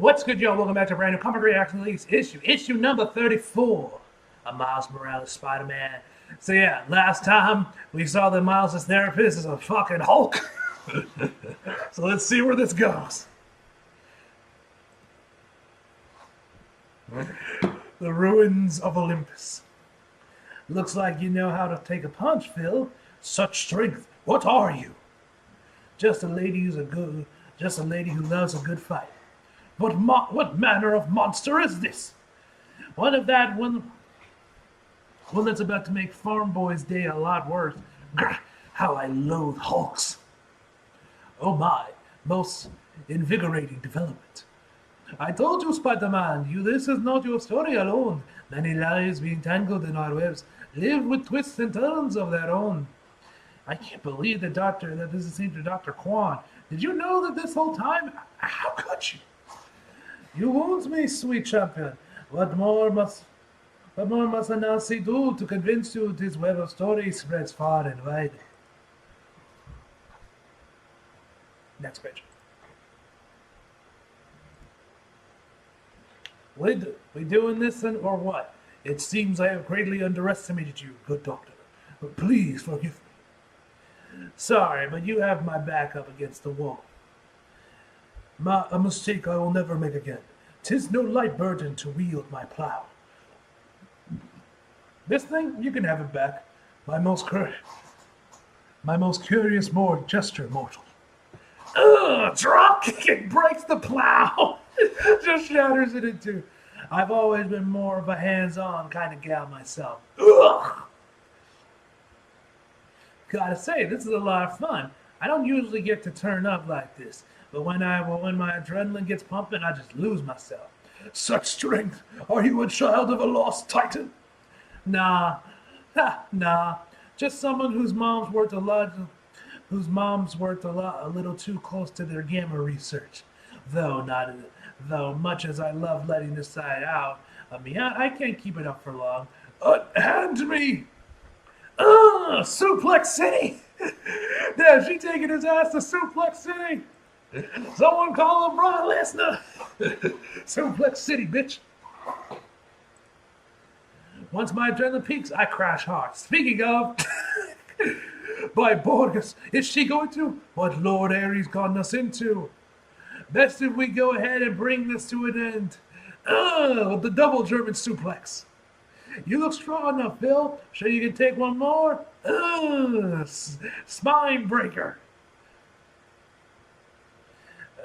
What's good, y'all? Welcome back to brand new Comic Reaction Release issue number 34 of Miles Morales Spider-Man. So yeah, last time we saw that Miles' therapist is a fucking Hulk. So let's see where this goes. The ruins of Olympus. Looks like you know how to take a punch, Phil. Such strength. What are you? Just a lady who loves a good fight. What manner of monster is this? One that's about to make farm boys' day a lot worse. Grr, how I loathe Hulks. Oh my, most invigorating development. I told you, Spider-Man, this is not your story alone. Many lives being tangled in our webs live with twists and turns of their own. I can't believe that this is seen to Dr. Kwan. Did you know that this whole time? How could you? You wound me, sweet champion. What more must Anansi do to convince you this web of stories spreads far and wide? Next page. We doing this or what? It seems I have greatly underestimated you, good doctor. But please forgive me. Sorry, but you have my back up against the wall. A mistake I will never make again. 'Tis no light burden to wield my plow. This thing, you can have it back. My most curious gesture, mortal. Drop kicking breaks the plow. Just shatters it in two. I've always been more of a hands-on kind of gal myself. Ugh. Gotta say, this is a lot of fun. I don't usually get to turn up like this. But when my adrenaline gets pumping, I just lose myself. Such strength! Are you a child of a lost titan? Nah. Nah. Just someone whose mom's worked a little too close to their gamma research. Though much as I love letting this side out, I can't keep it up for long. Hand me! Suplex City! Damn, she taking his ass to Suplex City! Someone call him Brock Lesnar! Suplex City, bitch! Once my adrenaline peaks, I crash hard. Speaking of, by Borges, is she going to? What Lord Ares gotten us into? Best if we go ahead and bring this to an end. The double German suplex. You look strong enough, Bill. Sure you can take one more? Spine breaker.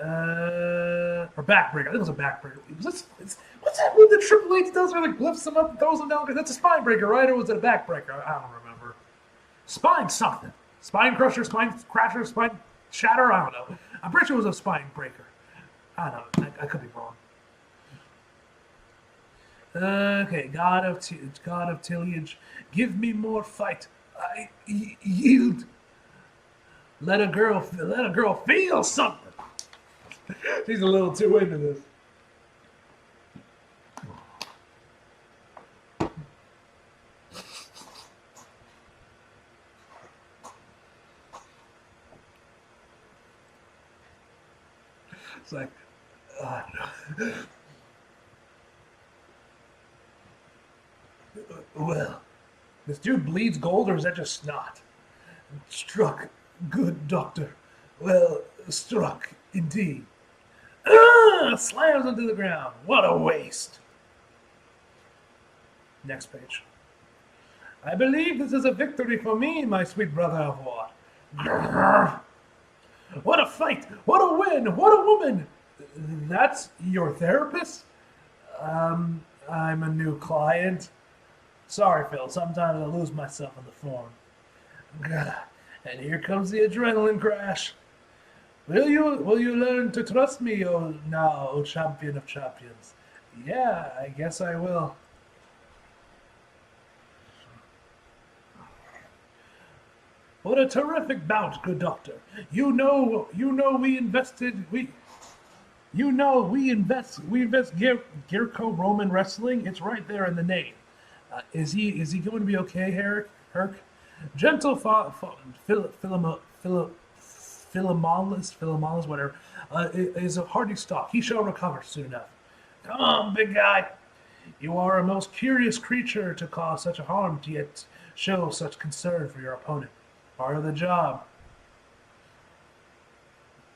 Or backbreaker. I think it was a backbreaker. What's that move that Triple H does where he lifts him up and throws him down? That's a spine breaker, right? Or was it a backbreaker? I don't remember. Spine something. Spine crusher, spine crasher, spine shatter? I don't know. I'm pretty sure it was a spine breaker. I don't know. I could be wrong. Okay, God of Tillage, give me more fight. I yield. Let a girl feel something. She's a little too into this. It's like, no. Well, this dude bleeds gold, or is that just snot? Struck, good doctor. Well, struck, indeed. Slams into the ground. What a waste. Next page. I believe this is a victory for me, my sweet brother of war. Grrr. What a fight! What a win! What a woman! That's your therapist? I'm a new client. Sorry, Phil. Sometimes I lose myself in the form. And here comes the adrenaline crash. Will you learn to trust me, O champion of champions? Yeah, I guess I will. What a terrific bout, good doctor. We invest Greco-Roman wrestling. It's right there in the name. Is he going to be okay, Herc? Gentle Philomalus, whatever, is a hardy stock. He shall recover soon enough. Come on, big guy. You are a most curious creature to cause such a harm, to yet show such concern for your opponent. Part of the job.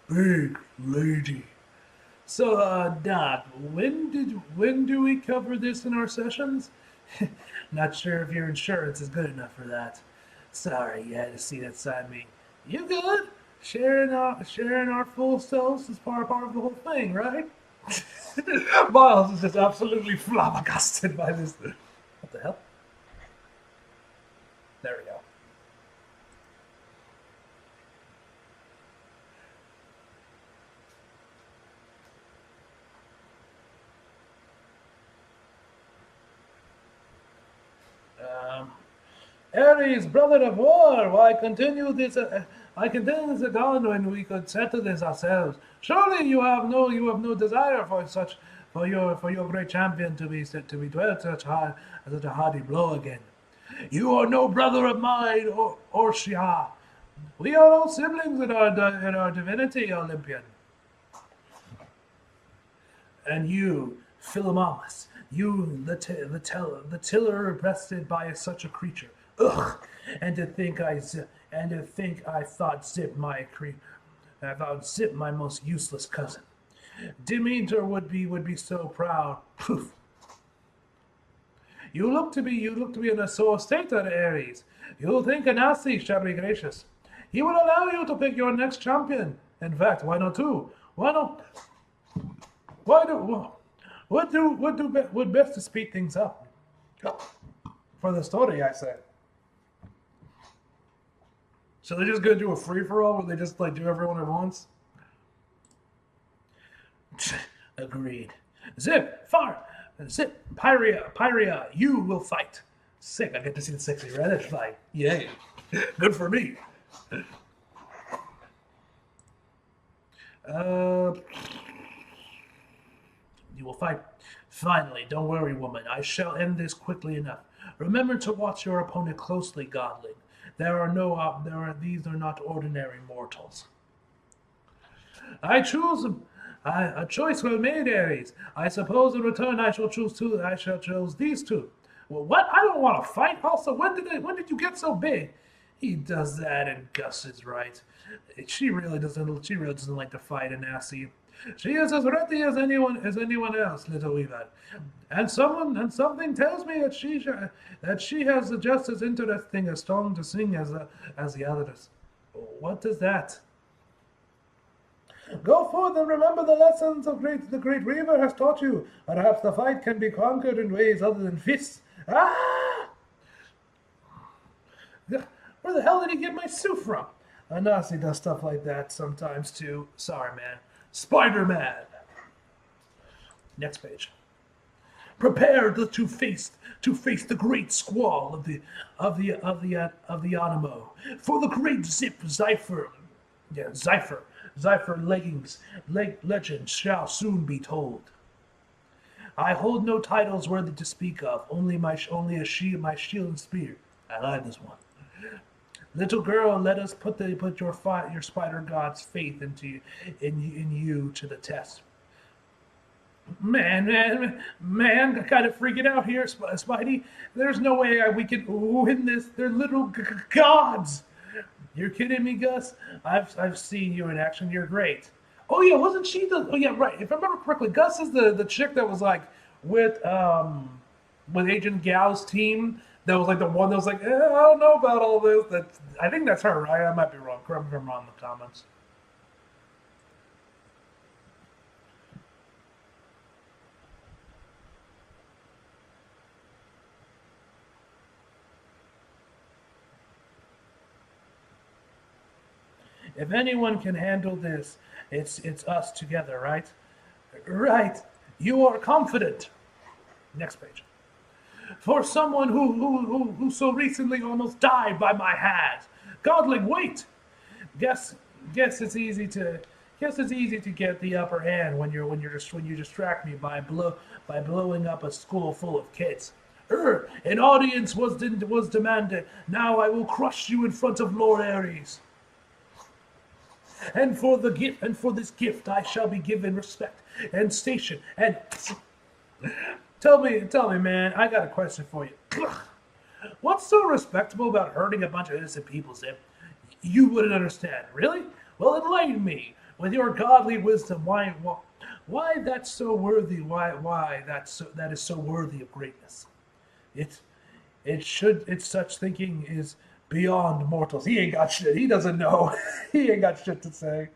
Big lady. So, Doc, when do we cover this in our sessions? Not sure if your insurance is good enough for that. Sorry, you had to see that side of me. You good? Sharing our full selves is part of the whole thing, right? Miles is just absolutely flabbergasted by this. What the hell? There we go. Ares, brother of war, why continue this? I continue this again when we could settle this ourselves. Surely you have no desire for your great champion to be dwelt such a hardy blow again. You are no brother of mine, or Shia. We are all siblings in our divinity, Olympian. And you, Philomamus, you, the tiller breasted by such a creature. Ugh! And to think I thought Zip my most useless cousin. Demeter would be so proud. Poof! You look to be in a sore state, Ares. You'll think Anasi shall be gracious. He will allow you to pick your next champion. In fact, why not two? Would best to speed things up. For the story, I say. So they're just gonna do a free-for-all where they just like do everyone at once? Agreed. Zip, Pyria, you will fight. Sick, I get to see the sexy Reddit fight. Yay. Good for me. You will fight. Finally, don't worry, woman. I shall end this quickly enough. Remember to watch your opponent closely, Godling. These are not ordinary mortals. A choice well made, Ares. I suppose in return I shall choose these two. Well, what? I don't want to fight. Also, when did you get so big? He does that, and Gus is right. She really doesn't like to fight, Anasi. She is as ready as anyone else, little Weaver. And something tells me that she has just as interesting a song to sing as the others. What is that? Go forth and remember the lessons the great Weaver has taught you. Perhaps the fight can be conquered in ways other than fists. Ah! Where the hell did he get my suit from? Anasi does stuff like that sometimes too. Sorry, man. Spider-Man. Next page. Prepare to face the great squall of the Animo. For the great Zypher legend shall soon be told. I hold no titles worthy to speak of, only my shield and spear. I like this one. Little girl, let us put your spider god's faith in you to the test. Man, kind of freaking out here, Spidey. There's no way we can win this. They're little gods. You're kidding me, Gus? I've seen you in action. You're great. Oh yeah, wasn't she the? Oh yeah, right. If I remember correctly, Gus is the chick that was like with Agent Gal's team. That was like the one that was like, I don't know about all this. I think that's her, right? I might be wrong. Correct me if I'm wrong in the comments. If anyone can handle this, it's us together, right? Right. You are confident. Next page. For someone who so recently almost died by my hands. Godling, wait. Guess it's easy to get the upper hand when you distract me by blowing up a school full of kids. An audience was demanded. Now I will crush you in front of Lord Ares. and for this gift I shall be given respect and station. And tell me, man, I got a question for you. What's so respectable about hurting a bunch of innocent people, Zip? You wouldn't understand, really? Well, enlighten me with your godly wisdom. Why that's so worthy? That is so worthy of greatness? It's such thinking is beyond mortals. He ain't got shit. He doesn't know. He ain't got shit to say.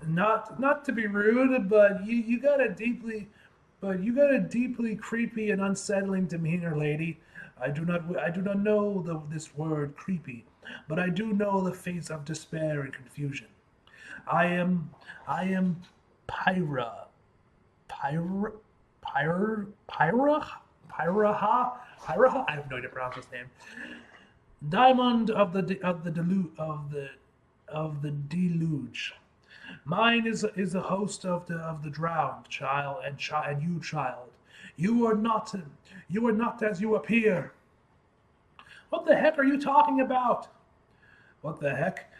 Not to be rude, but you got a deeply creepy and unsettling demeanor, lady. I do not know this word creepy, but I do know the face of despair and confusion. I am Pyra. Pyra? Pyraha? I have no idea to pronounce his name. Diamond of the deluge. Mine is the host of the drowned child and you, child. You are not as you appear. What the heck are you talking about? What the heck?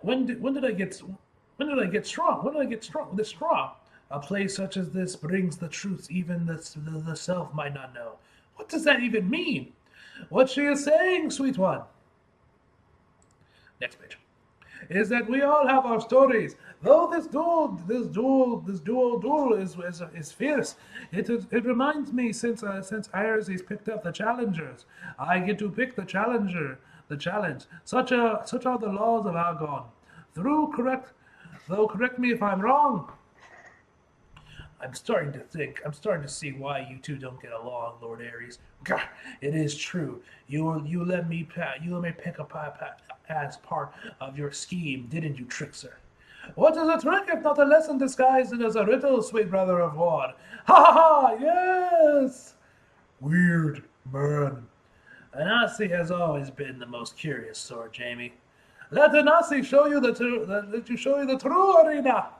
When did I get strong? When did I get this strong? A place such as this brings the truths even the self might not know. What does that even mean? What she is saying, sweet one. Next page. Is that we all have our stories. Though this duel is fierce. It reminds me since Iris picked up the challengers, I get to pick the challenge. Such are the laws of Argon. Correct me if I'm wrong. I'm starting to see why you two don't get along, Lord Ares. God, it is true. You let me pick up as part of your scheme, didn't you, trickster? What is a trick if not a lesson disguised as a riddle, sweet brother of war? Ha ha ha! Yes. Weird man. Anansi has always been the most curious sort, Jamie. Let Anansi show you the true arena.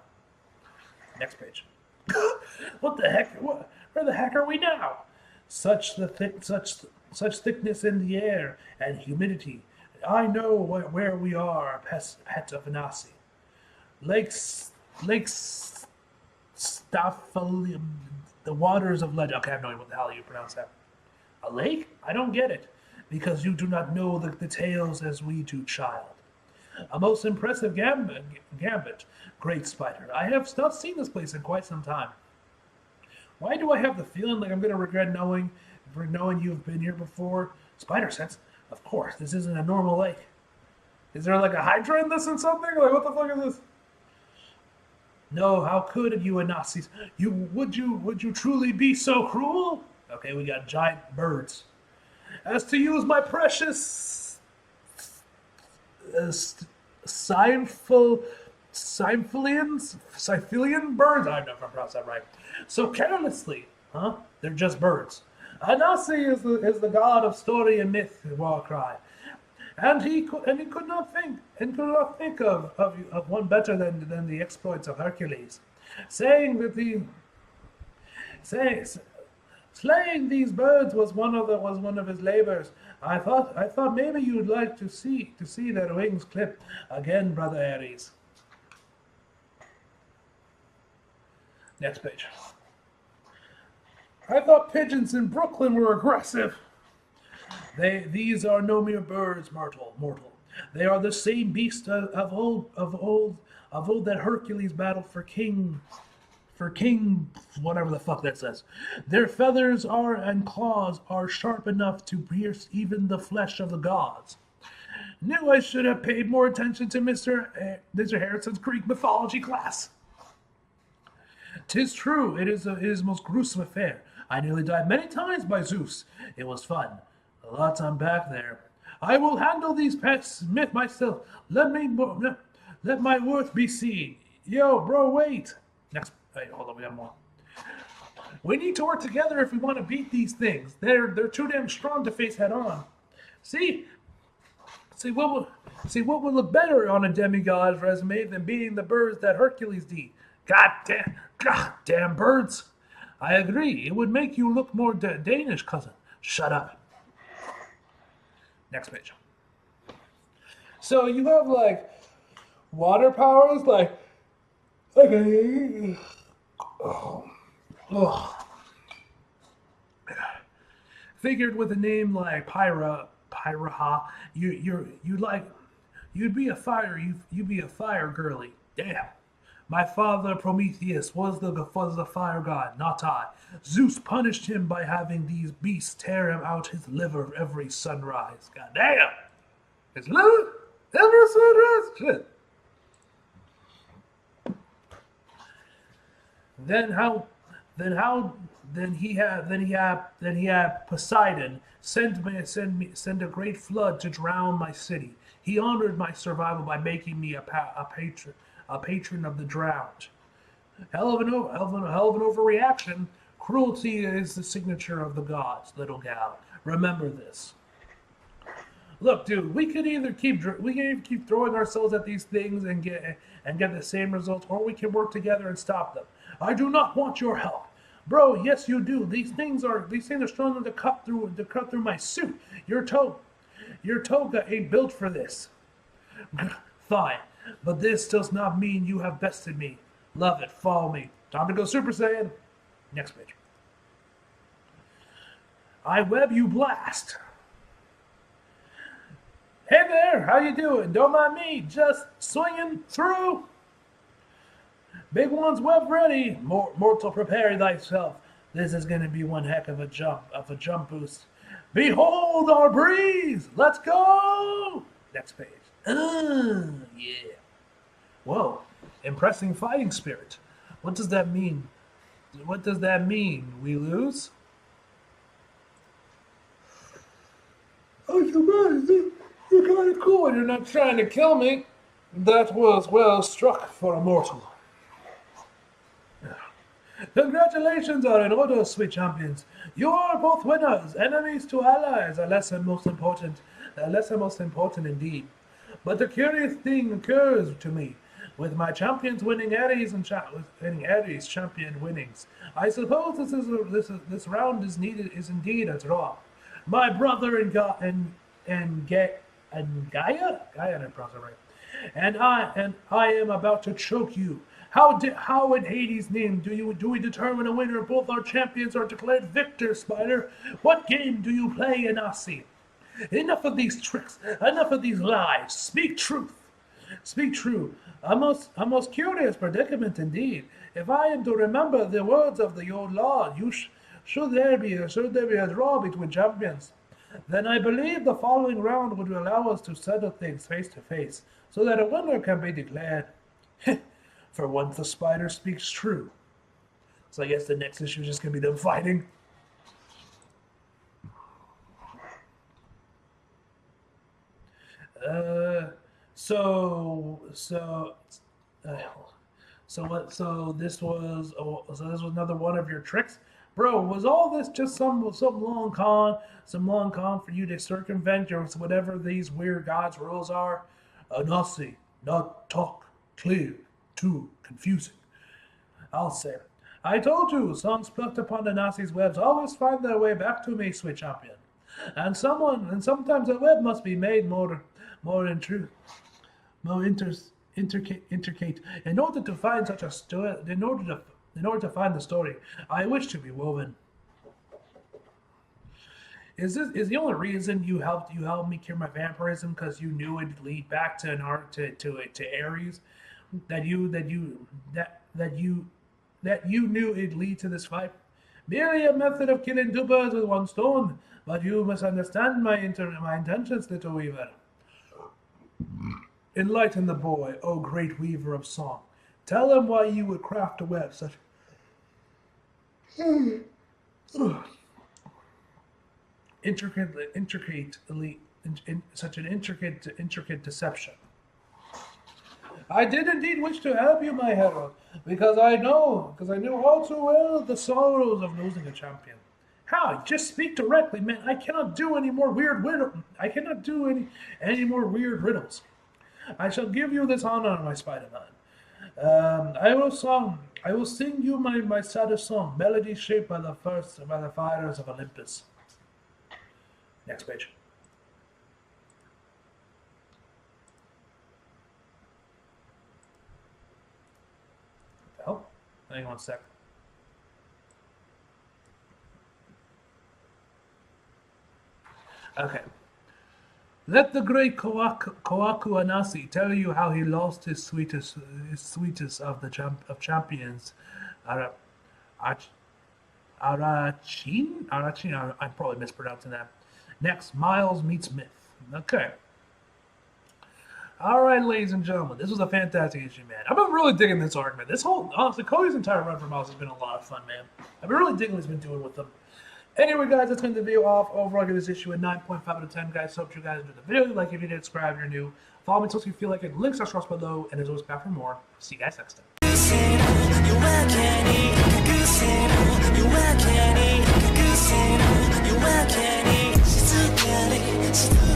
Next page. What the heck? Where the heck are we now? Such thickness in the air and humidity. I know where we are, pet of Anansi. Lake Staphylum, the waters of legend. Okay, I have no idea what the hell you pronounce that. A lake? I don't get it, because you do not know the tales as we do, child. A most impressive gambit, great spider. I have not seen this place in quite some time. Why do I have the feeling like I'm going to regret knowing you've been here before? Spider sense? Of course, this isn't a normal lake. Is there like a hydra in this or something? Like, what the fuck is this? No, how could you, Anansi? Would you truly be so cruel? Okay, we got giant birds. As to use my precious Scyphilian birds. I don't know if I pronounced that right. So carelessly, huh? They're just birds. Anansi is the god of story and myth, Warcry, and he could not think of one better than the exploits of Hercules, saying that slaying these birds was one of his labors. I thought maybe you'd like to see their wings clipped again, brother Ares. Next page. I thought pigeons in Brooklyn were aggressive. These are no mere birds, mortal. They are the same beast of old that Hercules battled for king, whatever the fuck that says. Their feathers and claws are sharp enough to pierce even the flesh of the gods. Knew I should have paid more attention to Mr. Harrison's Greek mythology class. 'Tis true, it is a most gruesome affair. I nearly died many times by Zeus. It was fun. A lot I'm back there. I will handle these pets myself. Let my worth be seen. Yo, bro, wait. Next. Wait, hold on, we got more. We need to work together if we want to beat these things. They're too damn strong to face head on. See what would look better on a demigod's resume than beating the birds that Hercules did. God damn birds. I agree. It would make you look more Danish, cousin. Shut up. Next page. So you have like water powers, like okay. Oh, oh. Figured with a name like Pyraha, you like you'd be a fire girly. Damn. My father Prometheus was the fire god, not I. Zeus punished him by having these beasts tear him out his liver every sunrise. God damn! His liver every sunrise. Shit. Then how? Then how? Then he had Poseidon send a great flood to drown my city. He honored my survival by making me a patron of the drowned. Hell of an overreaction. Cruelty is the signature of the gods, little gal. Remember this. Look, dude, we can either keep throwing ourselves at these things and get the same results, or we can work together and stop them. I do not want your help, bro. Yes, you do. These things are strong enough to cut through my suit. Your toga ain't built for this. Fine, but this does not mean you have bested me. Love it. Follow me. Time to go Super Saiyan. Next page. I web you blast. Hey there, how you doing? Don't mind me, just swinging through. Big one's web ready. Mortal, prepare thyself. This is gonna be one heck of a jump boost. Behold our breeze. Let's go. Next page. Yeah. Whoa, impressing fighting spirit. What does that mean? What does that mean? We lose? Oh, you're kind of cool and you're not trying to kill me. That was well struck for a mortal. Congratulations are in order, sweet champions. You are both winners. Enemies to allies are less and most important. Indeed. But the curious thing occurs to me. With my champions winning Ares champion winnings, I suppose this round is indeed a draw. My brother and Gaia, I pronounce it right, and I am about to choke you. How in Hades' name do we determine a winner? Both our champions are declared victors, Spider. What game do you play, Anasi? Enough of these tricks. Enough of these lies. Speak truth. Speak true. A most curious predicament indeed. If I am to remember the words of the old law, should there be a draw between champions, then I believe the following round would allow us to settle things face to face, so that a winner can be declared. For once the spider speaks true. So I guess the next issue is just gonna be them fighting. So this was another one of your tricks, bro. Was all this just some long con for you to circumvent your whatever these weird gods' rules are? Nasi, not talk clear, too confusing. I'll say. I told you, songs plucked upon the Nazi's webs always find their way back to me, sweet champion. And sometimes a web must be made more intricate. In order to find such a story, in order to find the story, I wish to be woven. Is the only reason you helped me cure my vampirism because you knew it'd lead back to to Ares? That you knew it'd lead to this fight? Merely a method of killing two birds with one stone, but you misunderstand my intentions, little weaver. Enlighten the boy, O great weaver of song. Tell him why you would craft a web such such an intricate deception. I did indeed wish to help you, my hero, because I knew all too well the sorrows of losing a champion. How? Just speak directly, man. I cannot do any more weird riddles. I shall give you this honor, my Spider-Man. I will sing you my saddest song, melody shaped by the fires of Olympus. Next page. Hang on a sec. Okay. Let the great Koaku Anasi tell you how he lost his sweetest of the champions, Ara, Arch, Arachin. I'm probably mispronouncing that. Next, Miles meets Myth. Okay. All right, ladies and gentlemen, this was a fantastic issue, man. I've been really digging this arc, man. Honestly, Cody's entire run for Miles has been a lot of fun, man. I've been really digging what he's been doing with them. Anyway, guys, let's end the video off. Overall, I give this issue a 9.5 out of 10, guys. Hope you guys enjoyed the video. Like if you did, subscribe if you're new. Follow me until you feel like it. Links are across below. And as always, back for more. See you guys next time.